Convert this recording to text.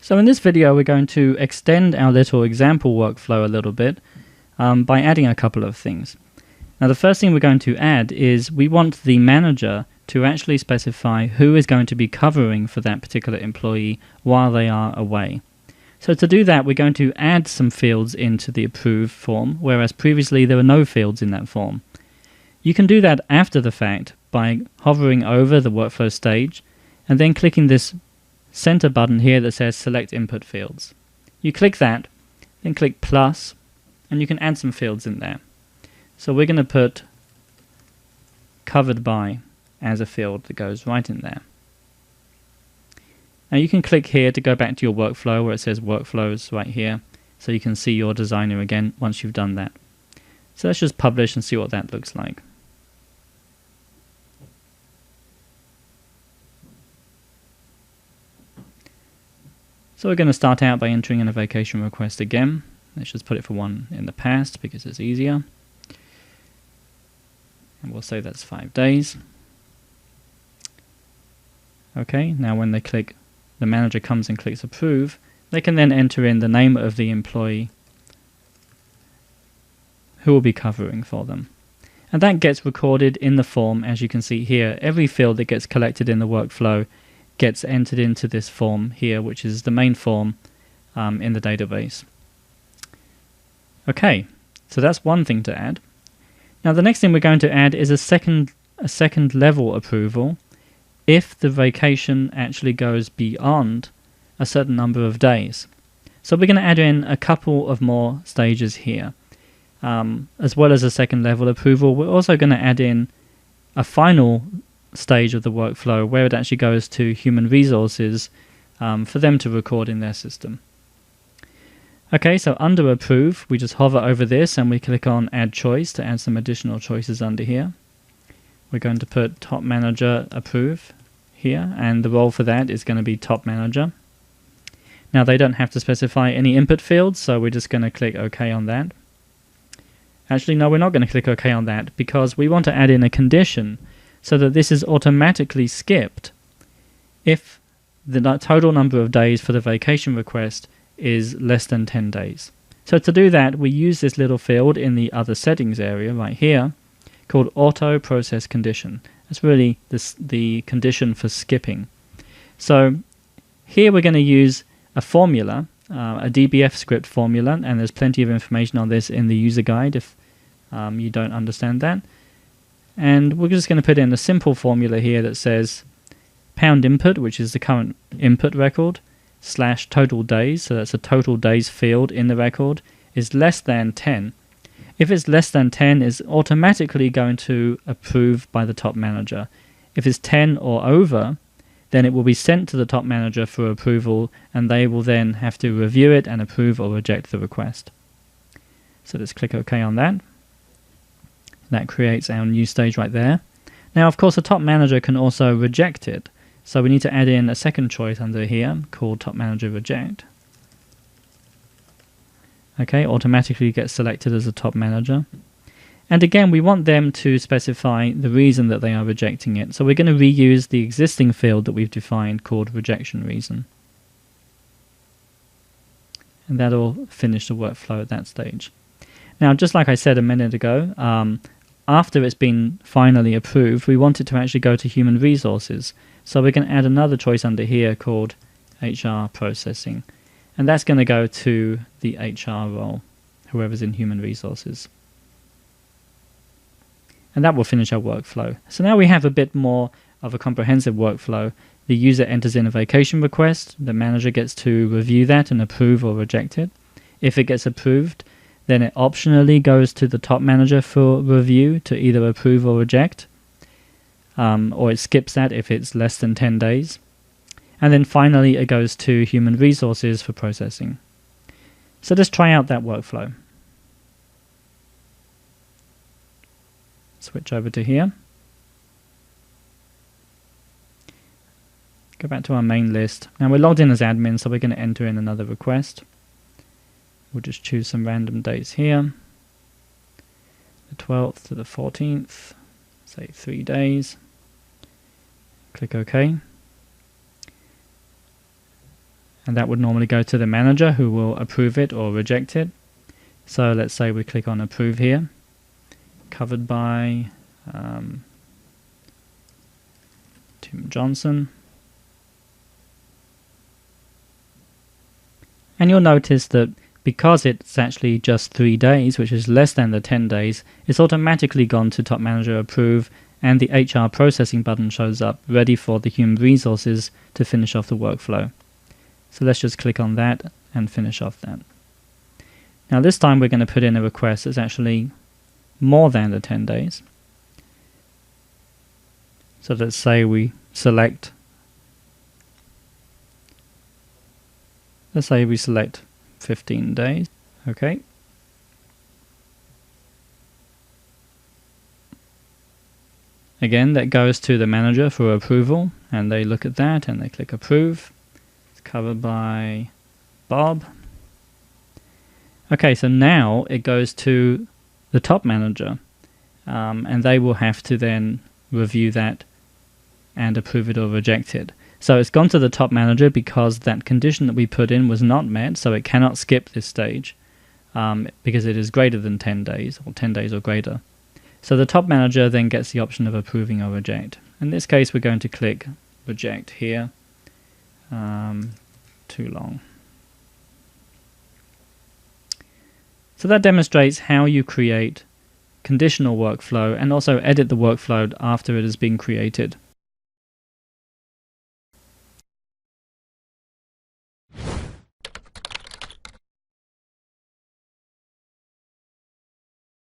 So in this video we're going to extend our little example workflow a little bit by adding a couple of things. Now the first thing we're going to add is we want the manager to actually specify who is going to be covering for that particular employee while they are away. So to do that we're going to add some fields into the approve form, whereas previously there were no fields in that form. You can do that after the fact by hovering over the workflow stage and then clicking this center button here that says select input fields. You click that, then click plus, and you can add some fields in there. So we're going to put covered by as a field that goes right in there. Now you can click here to go back to your workflow where it says workflows right here, so you can see your designer again once you've done that. So let's just publish and see what that looks like. So we're going to start out by entering in a vacation request again. Let's just put it for one in the past because it's easier. And we'll say that's 5 days. Okay, now when they click, the manager comes and clicks approve, they can then enter in the name of the employee who will be covering for them. And that gets recorded in the form, as you can see here. Every field that gets collected in the workflow gets entered into this form here, which is the main form in the database. Okay, so that's one thing to add. Now the next thing we're going to add is a second level approval if the vacation actually goes beyond a certain number of days. So we're going to add in a couple of more stages here. As well as a second level approval, we're also going to add in a final stage of the workflow where it actually goes to human resources for them to record in their system. Okay, so under approve, we just hover over this and we click on add choice to add some additional choices under here. We're going to put top manager approve here, and the role for that is going to be top manager. Now they don't have to specify any input fields, so we're just going to click OK on that. Actually, no, we're not going to click OK on that because we want to add in a condition so that this is automatically skipped if the total number of days for the vacation request is less than 10 days. So to do that, we use this little field in the other settings area right here called auto process condition. That's really the condition for skipping. So here we're going to use a formula, a DBF script formula, and there's plenty of information on this in the user guide if you don't understand that. And we're just going to put in a simple formula here that says pound input, which is the current input record, slash total days, so that's a total days field in the record, is less than 10. If it's less than 10, it's automatically going to approve by the top manager. If it's 10 or over, then it will be sent to the top manager for approval, and they will then have to review it and approve or reject the request. So let's click OK on that. That creates our new stage right there. Now, of course, the top manager can also reject it. So we need to add in a second choice under here called top manager reject. Okay, automatically gets selected as a top manager. And again, we want them to specify the reason that they are rejecting it. So we're going to reuse the existing field that we've defined called rejection reason. And that'll finish the workflow at that stage. Now, just like I said a minute ago, after it's been finally approved, we want it to actually go to human resources. So we're going to add another choice under here called HR processing. And that's going to go to the HR role, whoever's in human resources. And that will finish our workflow. So now we have a bit more of a comprehensive workflow. The user enters in a vacation request, the manager gets to review that and approve or reject it. If it gets approved, then it optionally goes to the top manager for review to either approve or reject, or it skips that if it's less than 10 days. And then finally it goes to human resources for processing. So let's try out that workflow. Switch over to here. Go back to our main list. Now we're logged in as admin, so we're going to enter in another request. We'll just choose some random dates here. The 12th to the 14th, say 3 days. Click OK. and that would normally go to the manager, who will approve it or reject it. So let's say we click on approve here, covered by Tim Johnson. And you'll notice that because it's actually just 3 days, which is less than the 10 days, it's automatically gone to Top Manager Approve, and the HR processing button shows up, ready for the human resources to finish off the workflow. So let's just click on that and finish off that. Now this time we're going to put in a request that's actually more than the 10 days. So let's say we select 15 days. Okay. Again, that goes to the manager for approval, and they look at that and they click approve. It's covered by Bob. Okay, so now it goes to the top manager, and they will have to then review that and approve it or reject it. So it's gone to the top manager because that condition that we put in was not met, so it cannot skip this stage because it is greater than 10 days, or 10 days or greater. So the top manager then gets the option of approving or reject. In this case, we're going to click reject here. Too long. So that demonstrates how you create conditional workflow and also edit the workflow after it has been created.